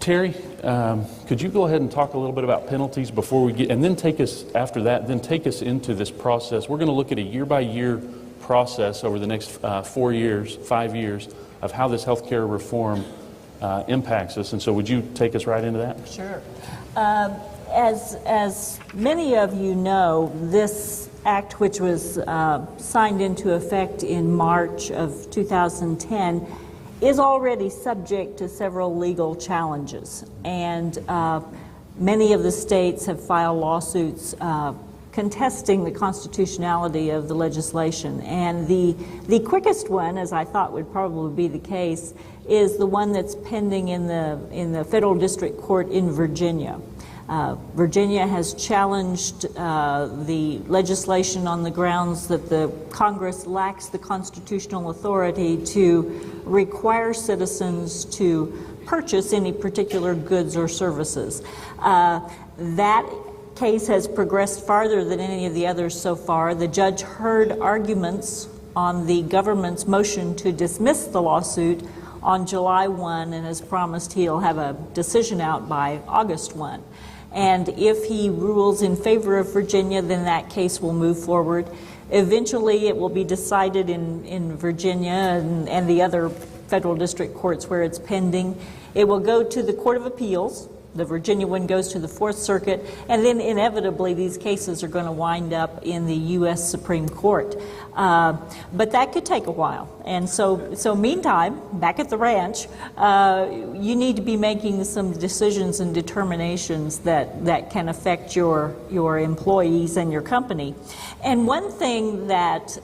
Terry, could you go ahead and talk a little bit about penalties before we get, and then take us, after that, then take us into this process. We're going to look at a year-by-year process over the next 4 years, 5 years, of how this healthcare reform impacts us. And so would you take us right into that? Sure. As many of you know, this act, which was signed into effect in March of 2010, is already subject to several legal challenges. And many of the states have filed lawsuits contesting the constitutionality of the legislation. And the quickest one, as I thought would probably be the case, is the one that's pending in the federal district court in Virginia. Virginia has challenged the legislation on the grounds that the Congress lacks the constitutional authority to require citizens to purchase any particular goods or services. That case has progressed farther than any of the others so far. The judge heard arguments on the government's motion to dismiss the lawsuit on July 1 and has promised he'll have a decision out by August 1. And if he rules in favor of Virginia, then that case will move forward. Eventually, it will be decided in Virginia and the other federal district courts where it's pending. It will go to the Court of Appeals. The Virginia one goes to the Fourth Circuit, and then inevitably these cases are going to wind up in the U.S. Supreme Court. But that could take a while. And so meantime, back at the ranch, you need to be making some decisions and determinations that can affect your employees and your company. And one thing that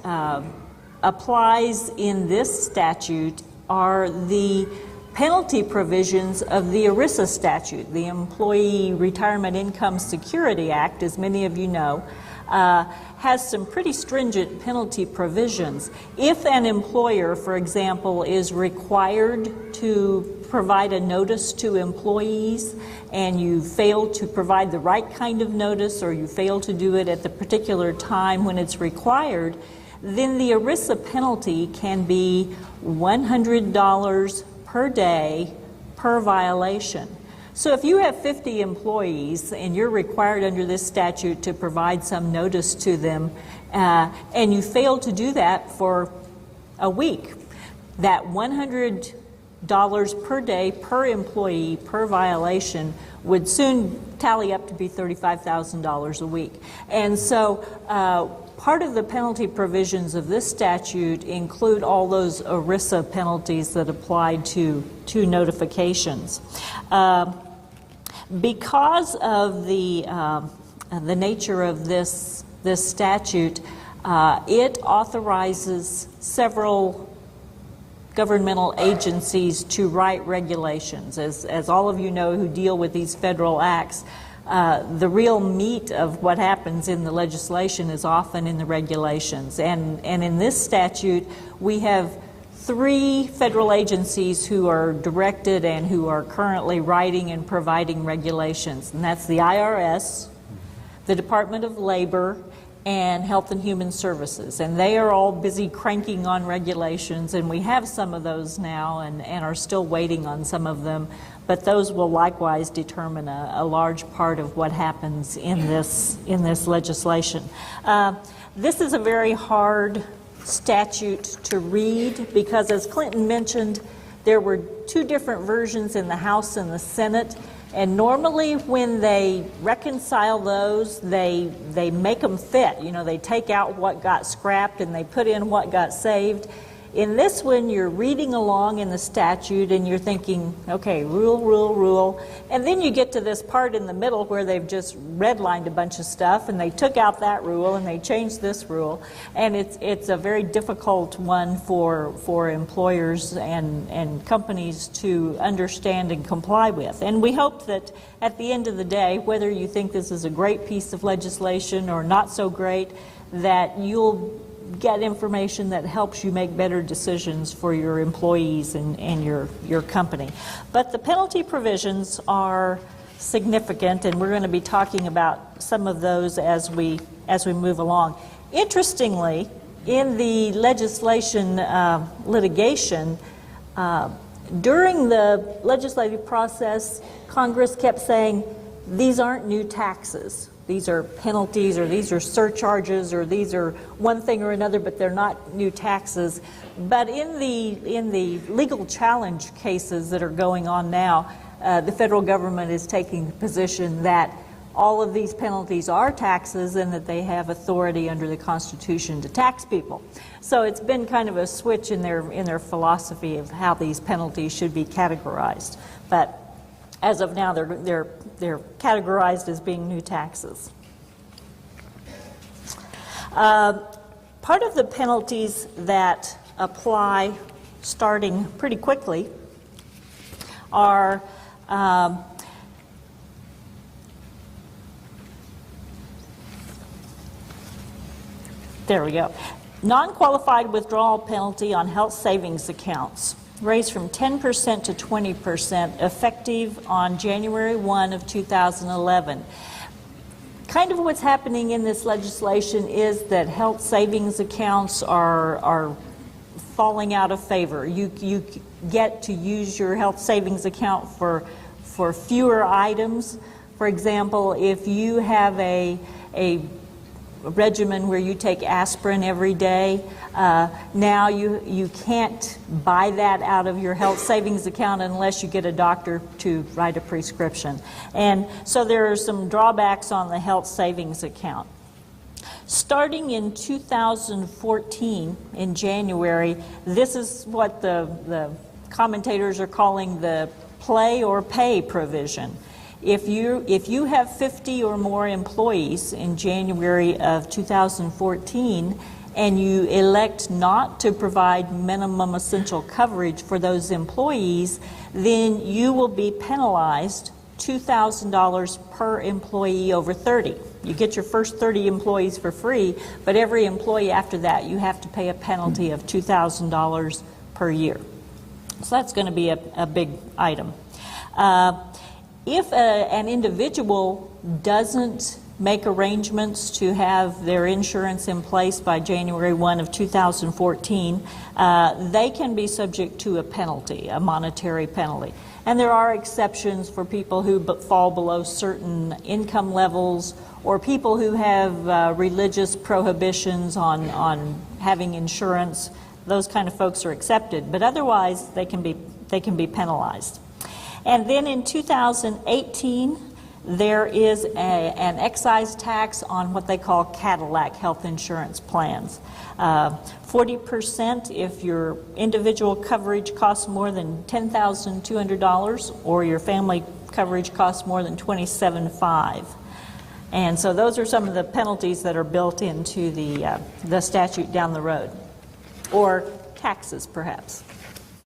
applies in this statute are the penalty provisions of the ERISA statute. The Employee Retirement Income Security Act, as many of you know, has some pretty stringent penalty provisions. If an employer, for example, is required to provide a notice to employees and you fail to provide the right kind of notice, or you fail to do it at the particular time when it's required, then the ERISA penalty can be $100 per day per violation. So if you have 50 employees and you're required under this statute to provide some notice to them, and you fail to do that for a week, that $100 per day per employee per violation would soon tally up to be $35,000 a week. And so part of the penalty provisions of this statute include all those ERISA penalties that apply to notifications. Because of the nature of this statute, it authorizes several governmental agencies to write regulations. As all of you know who deal with these federal acts, the real meat of what happens in the legislation is often in the regulations. And in this statute, we have 3 federal agencies who are directed and who are currently writing and providing regulations. And that's the IRS, the Department of Labor, and Health and Human Services. And they are all busy cranking on regulations, and we have some of those now and are still waiting on some of them. But those will likewise determine a large part of what happens in this legislation. This is a very hard statute to read because, as Clinton mentioned, there were 2 different versions in the House and the Senate. And normally when they reconcile those, they make them fit. You know, they take out what got scrapped and they put in what got saved. In this one, you're reading along in the statute and you're thinking, okay, rule, rule, rule. And then you get to this part in the middle where they've just redlined a bunch of stuff and they took out that rule and they changed this rule. And it's a very difficult one for employers and companies to understand and comply with. And we hope that at the end of the day, whether you think this is a great piece of legislation or not so great, that you'll get information that helps you make better decisions for your employees and your company. But the penalty provisions are significant, and we're going to be talking about some of those as we move along. Interestingly, in the legislation litigation, During the legislative process, Congress kept saying, these aren't new taxes. These are penalties, or these are surcharges, or these are one thing or another, but they're not new taxes. But in the legal challenge cases that are going on now, the federal government is taking the position that all of these penalties are taxes and that they have authority under the Constitution to tax people. So it's been kind of a switch in their philosophy of how these penalties should be categorized. But as of now, they're categorized as being new taxes. Part of the penalties that apply starting pretty quickly are there we go. Non-qualified withdrawal penalty on health savings accounts, raised from 10% to 20%, effective on January 1 of 2011. Kind of what's happening in this legislation is that health savings accounts are falling out of favor. You get to use your health savings account for fewer items. For example, if you have a regimen where you take aspirin every day, now you can't buy that out of your health savings account unless you get a doctor to write a prescription. And so there are some drawbacks on the health savings account. Starting in 2014, in January, this is what the commentators are calling the play or pay provision. If you have 50 or more employees in January of 2014 and you elect not to provide minimum essential coverage for those employees, then you will be penalized $2,000 per employee over 30. You get your first 30 employees for free, but every employee after that you have to pay a penalty of $2,000 per year. So that's going to be a big item. If an individual doesn't make arrangements to have their insurance in place by January 1 of 2014, they can be subject to a penalty, a monetary penalty. And there are exceptions for people who fall below certain income levels, or people who have religious prohibitions on having insurance. Those kind of folks are accepted, but otherwise they can be penalized. And then in 2018, there is an excise tax on what they call Cadillac health insurance plans. 40% if your individual coverage costs more than $10,200, or your family coverage costs more than $27,500. And so those are some of the penalties that are built into the statute down the road, or taxes perhaps.